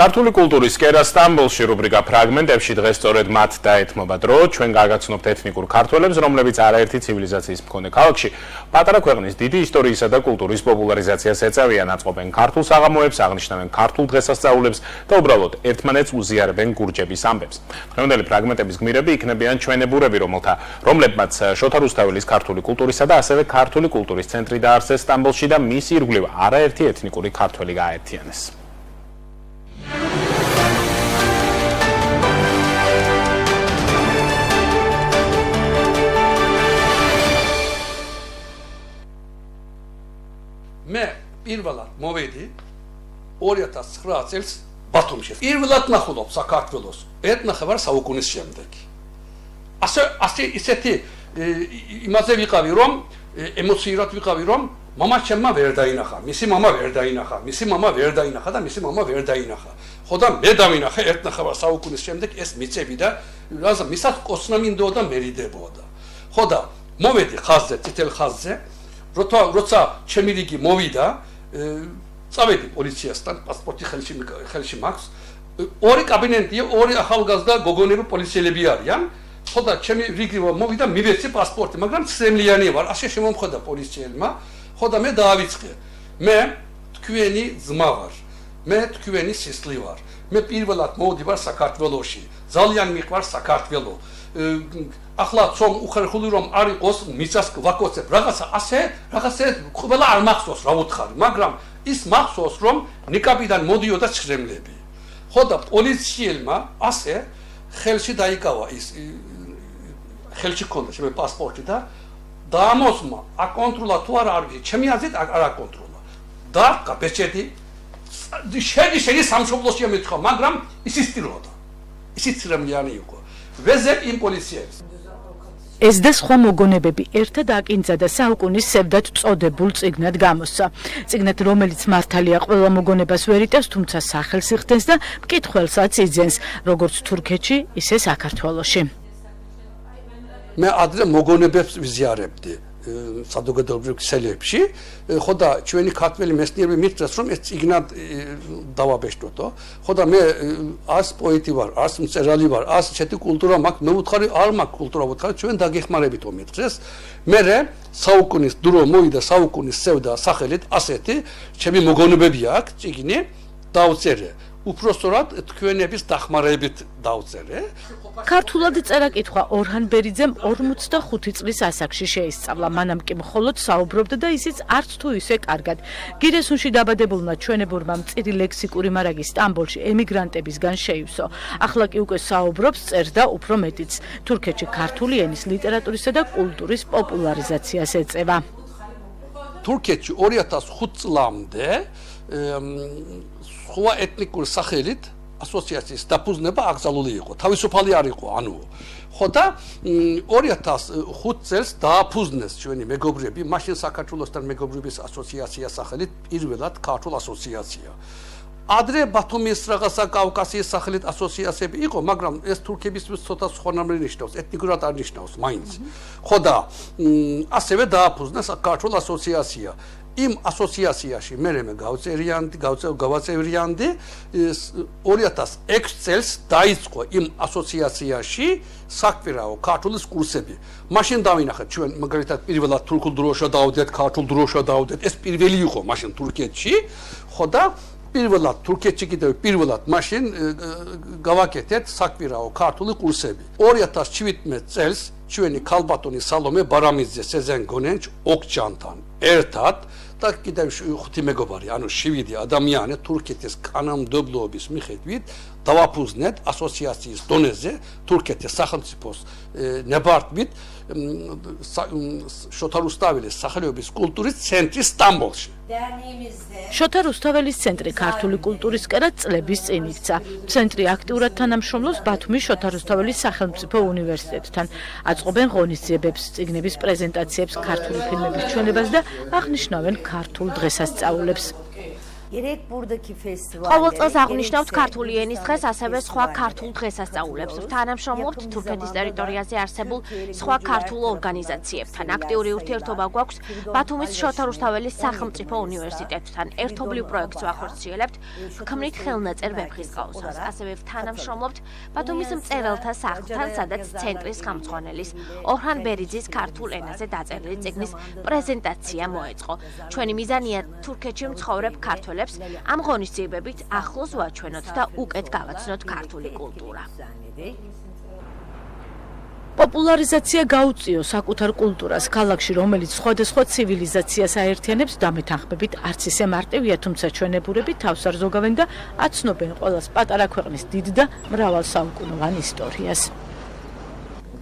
ქართული კულტურის კერა სტამბოლში რუბრიკა ფრაგმენტებში დღეს სწორედ მათ დაეთმობა დრო. ჩვენ გაგაცნობთ ეთნიკურ ქართველებს, რომლებიც არაერთი ცივილიზაციის მქონე ქალაქში პატარა ქვეყნის დიდი ისტორიისა და კულტურის პოპულარიზაციას ეწევიან, აწყობენ ქართულ საღამოებს, აღნიშნავენ ქართულ დღესასწაულებს და უბრალოდ ერთმანეთს უზიარებენ გურჯების ამბებს. დღევანდელი ფრაგმენტების გმირები იქნებიან ჩვენებურები, რომლებმაც შოთა რუსთაველის ქართული კულტურისა და ასევე ქართული კულტურის ცენტრი დაარსეს სტამბოლში და მის ირგვლივ არაერთი ეთნიკური ქართველი გააერთიანეს. მე პირველად მოვედი 2009 წელს ბათუმში. პირველად ნახულობ საქართველოს ეთნახევარ საუკუნის შემდეგ. ასე ისეთი იმაზე ვიყავი, რომ ემოციურად ვიყავი, რომ მამა ჩემმა ვერ დაინახა, მისი მამა ვერ დაინახა, მისი მამა ვერ დაინახა და მისი მამა ვერ დაინახა. ხო და მე დავინახე ეთნახევარ საუკუნის შემდეგ ეს მიწები და რაზა მისაც კოსნა მინდოდა და მერიდებოდა. ხო და მოვედი ხაზზე, წითელ ხაზზე. როცა ჩემი რიგი მოვიდა, წავედი პოლიციასთან, პასპორტი ხელში მაქვს. ორი კაბინეტია, ორი ახალგაზრდა გოგონები პოლიციელები არიან. ხო და ჩემი რიგი მოვიდა, მივეცი პასპორტი, მაგრამ ცრემლიანი ვარ, ასე შემომხვდა პოლიციელმა. ხო და მე დაავიწყე. მე თქვენი ძმა ვარ. მე თქვენი სისხლი ვარ. მე პირველად მოვდივარ საქართველოში. ძალიან მიყვარს საქართველო. ახლა ცომ უხერხული რომ არ იყოს მიწას ვაკოცებ რაღაცა რაღაცა ყველა არ მახსოვს რა უთხარი, მაგრამ ის მახსოვს რომ ნიკაპიდან მოდიოდა ცრემლები. ხო და პოლიციელმა ასე ხელში დაიკავა ის ხელში ქონდა ჩემი პასპორტი და დაამოსმა აკონტროლა თუ არა არის ჩემი აზრით არ აკონტროლა. და ბეჭედი შედი სამშობლოში მეთქვა, მაგრამ ის ისტიროდა. ისიც ცრემლიანი იყო. ვეზებ იმ პოლიციელს. ეს და სხვა მოგონებები ერთად აკინძა და საუკუნის სევდად წოდებულ წიგნად გამოსცა. წიგნად, რომელიც მართალია ყველა მოგონებას ვერ იტევს, თუმცა სახელს იხდენს და მკითხველსაც იძენს, როგორც თურქეთში, ისე საქართველოში. მე ადრე მოგონებებს ვიზიარებდი საზოგადოებრივ ქსელებში, ხო და ჩვენი ქართველი მეცნიერები მითხრეს, რომ ეს წიგნად დავაბეჭდოთო. ხო და მე ას პოეტი ვარ, ას მწერალი ვარ, ას შეეთი კულტურა მაქვს, მე ვუთხარი, არ მაქვს კულტურა ვუთხარი, ჩვენ დაგეხმარებითო მითხრეს. მერე საუკუნის დრო მოვიდა საუკუნის სევდა სახელით ასეთი, ჩემი მოგონებები აქვს, წიგნი დავწერე. უпростоრად თქვენების დახმარებით დავწერე. ქართულად წერა-კითხვა ორჰან ბერიძემ 45 წლის ასაკში შეისწავლა, მანამ კი მხოლოდ საუბრობდა და ისიც არც თუ ისე კარგად. გირესუნში დაბადებულმა ჩვენებურმა მწირი ლექსიკური მარაგი სტამბოლში ემიგრანტებისგან შეივსო. ახლა კი უკვე საუბრობს, წერს და უფრო მეტიც. თურქეთში ქართული ენის, ლიტერატურისა და კულტურის პოპულარიზაციას ეწევა. თურქეთში 2005 წლამდე სხვა ეთნიკური სახელით ასოციაციის დაფუძნება აკრძალული იყო. თავისუფალი არ იყო, ანუ. ხო და 2005 წელს დააფუძნეს ჩვენი მეგობრები, მაშინ საქართველოსთან მეგობრობის ასოციაცია სახელით პირველად ქართულ ასოციაცია. ადრე ბათუმის რაღაცა კავკასიის სახელით ასოციაციები იყო, მაგრამ ეს თურქებისთვის ცოტა სხვანაირად ნიშნავს, ეთნიკურად არ ნიშნავს მაინც. ხო და ასევე დააფუძნეს ქართულ ასოციაცია. იმ ასოციაციაში მე გავაწევრიანდი 2006 წელს დაიწყო იმ ასოციაციაში საკვირაო ქართულის კურსები. მაშინ დავინახეთ ჩვენ მაგალითად პირველად თურქულ დროშა დავდეთ, ქართულ დროშა დავდეთ. ეს პირველი იყო მაშინ თურქეთში. ხო და პირველად თურქეთში კიდევ პირველად მაშინ გავაკეთეთ საკვირაო ქართული კურსები. 2017 წელს ჩვენი ქალბატონი სალომე ბარამიძე, სეზენ გონენჩ ოქჯანთან ერთად და კიდევ 5 მეგობარი, ანუ 7 ადამიანი თურქეთის კანონმდებლობის მიხედვით დავაფუძნეთ ასოციაციის დონეზე თურქეთის სახელმწიფოს ნებართვით შოთა რუსთაველის სახელობის კულტურის ცენტრი სტამბოლში. შოთა რუსთაველის ცენტრი ქართული კულტურის კერა წლების წინ იქცა. ცენტრი აქტიურად თანამშრომლობს ბათუმის შოთა რუსთაველის სახელმწიფო უნივერსიტეტთან. აწყობენ ღონისძიებებს, წიგნების პრეზენტაციებს, ქართული ფილმების ჩვენებას და აღნიშნავენ ქართულ დღესასწაულებს. ყოველ წელს აღნიშნავთ ქართული ენის დღეს, ასევე სხვა ქართულ დღესასწაულებს. თანამშრომლობთ თურქეთის ტერიტორიაზე არსებულ სხვა ქართულ ორგანიზაციებთან. აქტიური ურთიერთობა გვაქვს ბათუმის შოთა რუსთაველის სახელმწიფო უნივერსიტეტთან. ერთობლივ პროექტს ვახორციელებთ, ვქმნით ხელნაწერ ვეფხისტყაოსანს. ასევე თანამშრომლობთ ბათუმის მწერალთა სახლთან, სადაც ცენტრის ხელმძღვანელის ორჰან ბერიძის ქართულ ენაზე დაწერილი წიგნის პრეზენტაცია მოეწყო. ჩვენი მიზანია თურქეთში მცხოვრებ ქართველებს ამ ღონისძიებებით ახლოს ვაჩვენოთ და უკეთ გავაცნოთ ქართული კულტურა. პოპულარიზაცია გაუწიო საკუთარ კულტურას ქალაქში, რომელიც სხვადასხვა ცივილიზაციას აერთიანებს, დამეთანხმებით არც ისე მარტივია, თუმცა ჩვენებურები თავს არ ზოგავენ და აცნობენ ყველას პატარა ქვეყნის დიდ და მრავალსაუკუნოვან ისტორიას.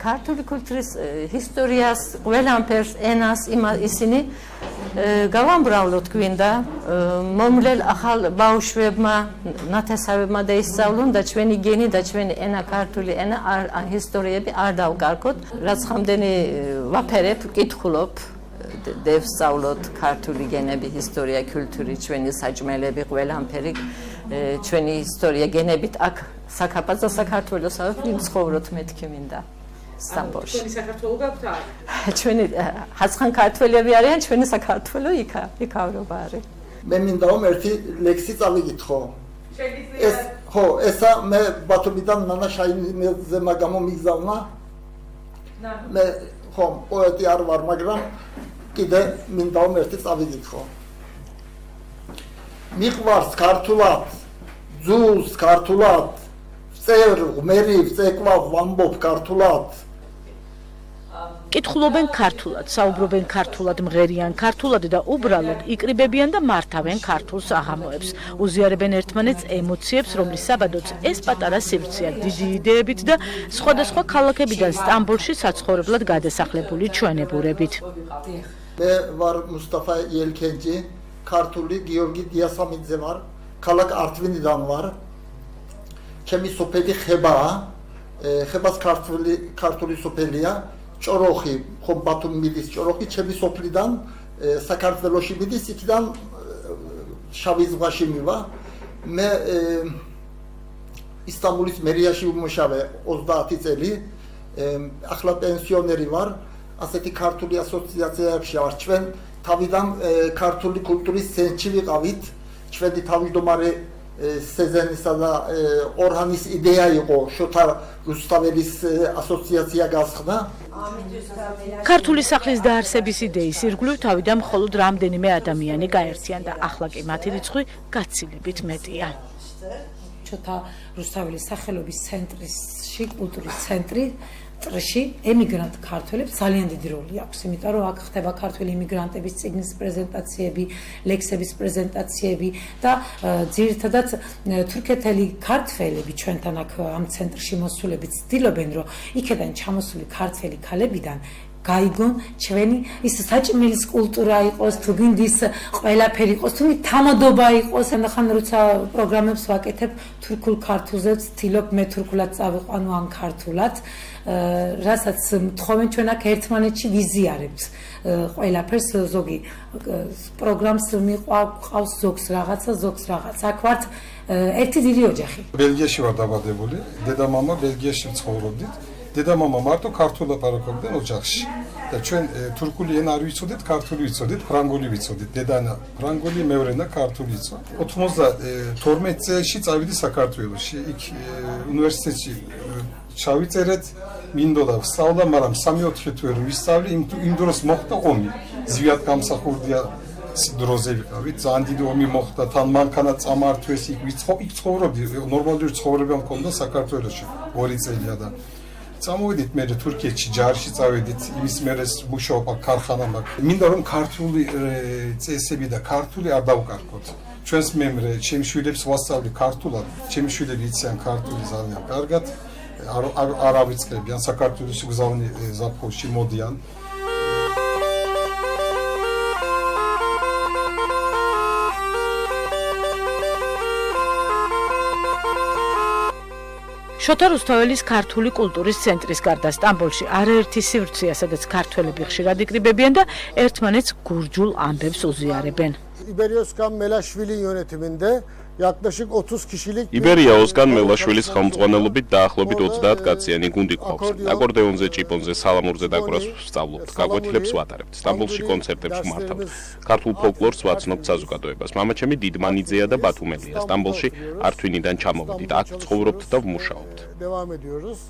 ქართული კულტურის ისტორიას, ყველაფერს, ენას ისინი გავამბრავლოთ გვინდა, მომლელ ახალ ბავშვებმა, ნათესავებმა დაისწავლონ და ჩვენი გენი და ჩვენი ენა, ქართული ენა, ისტორიები არ დავკარგოთ. რაც ხამდენი ვაფერებ, ვკითხულობ, დავსწავლოთ ქართული გენები, ისტორია, კულტური, ჩვენი საჭმელები, ყველაფერი, ჩვენი ისტორია გენებით აქ საქართველოს და საქართველოსავე ცხოვრობთ მეთქი მინდა. სტამბოლში. ჩვენი საქართველო გაქვთ არა? ჩვენი ხაცხან ქართველები არიან, ჩვენი საქართველო იქავრობა არის. მე მინდა რომ ერთი ლექსი წავიკითხო. ეს ხო, ესა მე ბათუმიდან ნანა შაინიძე გამომიგზავნა. მე ხო, პოეტი არ ვარ, მაგრამ კიდე მინდა რომ ერთი წავიკითხო. მიყვარს ქართულად, ძულს ქართულად, წერ ღმერებს ეკვლავ ვამბობ ქართულად. კითხულობენ ქართულად, საუბრობენ ქართულად, მღერიან ქართულად და უბრალოდ იკრიბებიან და მართავენ ქართულ საღამოებს. უზიარებენ ერთმანეთს ემოციებს, რომლის საბადოც ეს პატარა სივრცეა, დიდი იდეებით და სხვადასხვა ქალაქებიდან სტამბოლში საცხოვრებლად გადასახლებული ჩვენებურებით. მე ვარ მუსტაფა ელქენჯი, ქართული გიორგი დიასამიძე ვარ, ქალაქ ართვინიდან ვარ. ჩემი სოფელი ხებაა, ხებას ქართული სოფელია. ჭოროხი, ხომ ბათუმი მიდის ჭოროხი, ჩემი სოფლიდან საქართველოში მიდის, იქიდან შავი ზღვაში მივა. მე ისტამბულის მერიაში ვმუშავე 30 წელი, ახლა პენსიონერი ვარ, ასეთი ქართული ასოციაციებში ვარ. ჩვენ თავიდან ქართული კულტურის ცენტრში ვიყავით, ჩვენი თავმჯდომარე სეზენისა და ორჰანის იდეა იყო შოთა რუსთაველის ასოციაცია გასხდა. ქართული სახლის დაარსების იდეის ირგვლივ თავიდან მხოლოდ რამდენიმე ადამიანი გაერთიანდა, ახლა კი მათი რიცხვი გაცილებით მეტია. შოთა რუსთაველის სახელობის ცენტრში, კულტურის ცენტრი ტრში ემიგრანტ ქართველებს ძალიან დიდი როლი აქვს, იმიტომ რომ აქ ხდება ქართველი ემიგრანტების წიგნის პრეზენტაციები, ლექსების პრეზენტაციები და ძირითადად თურქეთელი ქართველები ჩვენთან აქ ამ ცენტრში მოსულები ცდილობენ, რომ იქიდან ჩამოსული ქართველი ქალებიდან გაიგონ ჩვენი ის საჭმელის კულტურა იყოს, თუ გინდის ყველაფერი იყოს, თუ თამადობა იყოს. ახლა როცა პროგრამებს ვაკეთებ თურქულ ქართულზე, ვცდილობ მე თურქულად წავიყვანო ან ქართულად, რასაც მთხოვენ ჩვენ აქ ერთმანეთში ვიზიარებთ ყველაფერს. ზოგი პროგრამს მიყავს ზოგს რაღაცა, ზოგს რაღაცა. აქ ვართ ერთი დიდი ოჯახი. ბელგიაში ვარ დაბადებული, დედამამა ბელგიაში ცხოვრობდით. დედამამა მარტო ქართულად ლაპარაკობდნენ ოჯახში და ჩვენ თურქული ენა არ ვიცოდით, ქართული ვიცოდით, ფრანგული ვიცოდით. დედაენა ფრანგული, მეორენა ქართული იცო. 92 წელს წავიდი საქართველოში. იქ უნივერსიტეტში ჩავიწერეთ, მინდოდა ვსწავლა, მაგრამ 3-4 თვე რომ ვისწავლი, იმ დროს მოხდა ომი. ზვიად გამსახურდია დროზე ვიყავით, ძალიან დიდი ომი მოხდა, თან მანქანა წამართვეს, იქ ცხოვრობდი, ნორმალური ცხოვრება მქონდა საქართველოში 2 წელია და წამოვიდით მე თურქეთში ჯარში წავედით, იმის მერეს მუშაობა ქარხანა მაქვს. მინდა რომ ქართული წესები და ქართული არ დავკარგოთ. ჩვენს მემრე, ჩემს შვილებს ვასწავლი ქართულად, ჩემს შვილები იციან ქართული ძალიან კარგად. არ ავიწყებიან საქართველოში გზავნი ზაფხულში მოდიან. შოთა რუსთაველის ქართული კულტურის ცენტრის გარდა სტამბოლში არაერთი სივრცეა, სადაც ქართველები ხშირად იკრიბებიან და ერთმანეთს გურჯულ ამბებს უზიარებენ. İberyoskan Melaşvili yönetiminde yaklaşık 30 kişilik იბერია ოსგან მელაშვილის ხელმძღვანელობით დაახლოებით 30 კაციანი გუნდი გვყავს. აკორდეონზე, ჭიპონზე, სალამურზე დაკვრას ვსწავლობთ, გაკვეთილებს ვატარებთ, სტამბოლში კონცერტებს ვმართავთ. ქართულ ფოლკლორს ვაცნობთ საზოგადოებას. მამაჩემი დიდმანიძეა და ბათუმელია. სტამბოლში ართვინიდან ჩამოვედით, აქ ცხოვრობთ და ვმუშაობთ. devam ediyoruz.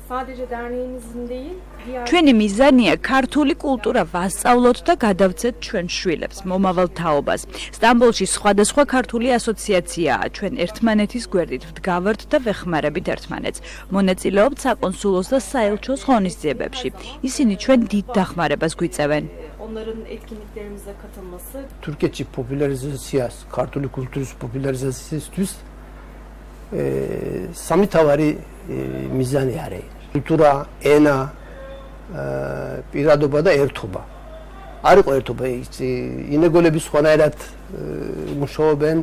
Sadece derneğimizin değil, diğer ჩვენი მიზანია ქართული კულტურა ვასწავლოთ და გადავცეთ ჩვენ შვილებს, მომავალ თაობას. სტამბოლში სხვადასხვა ქართული ასოციაციაა, ჩვენ ერთმანეთის გვერდით ვდგავართ და ვეხმარებით ერთმანეთს. მონაწილეობთ საკონსულოს და საელჩოს ღონისძიებებში. ისინი ჩვენ დიდ დახმარებას გვიწევენ. onların etkinliklerimize katılması Türkiye'ci popülerizasiyası, kartuli kültürü popülerizasiyası samitavari mizani are. Kultura, ena, პირადობა და ერთობა. არ იყო ერთობა, ინეგოლები სხვანაირად მუშაობენ,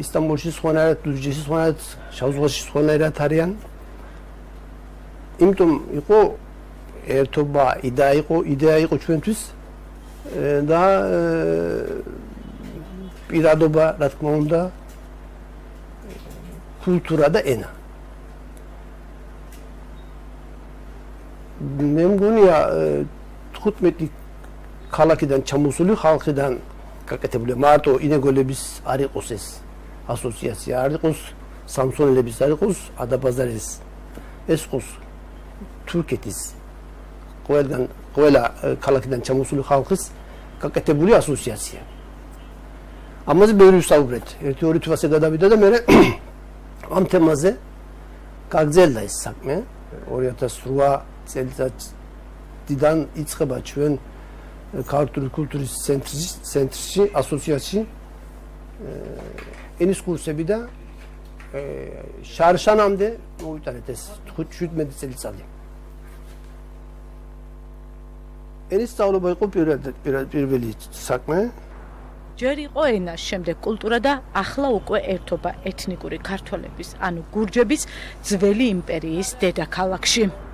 ისტანბულში სხვანაირად, ლუჯეში სხვანაირად, შავ-ზღვაში სხვანაირად არიან. იმიტომ იყო ერთობა, იდეა იყო ჩვენთვის და პირადობა, რა თქმა უნდა, კულტურა და ენა. მე მგონია 15 ქალაქიდან ჩამოსული ხალხიდან გაკეთებული მარტო ინეგოლების არ იყოს ეს ასოციაცია, არ იყოს სამსონელების, არ იყოს ადაბაზარის, ეს იყოს თურქეთის ყველა ქალაქიდან ჩამოსული ხალხის გაკეთებული ასოციაცია. ამაზე ბევრი ვსაუბრეთ. ერთი-ორი თვეზე გადავიდა და მე ამ თემაზე გაგრძელდა ეს საქმე 2008 წელიწადიდან იწყება ჩვენ ქართული კულტურის ცენტრში ასოციაციაში ენის კურსები და შარშანამდე მოვიტანეთ ეს 17 წელიწადი. ენის სწავლება იყო პირველი საქმე. ჯერ იყო ენა, შემდეგ კულტურა და ახლა უკვე ერთობა ეთნიკური ქართველების, ანუ გურჯების ძველი იმპერიის დედაქალაქში.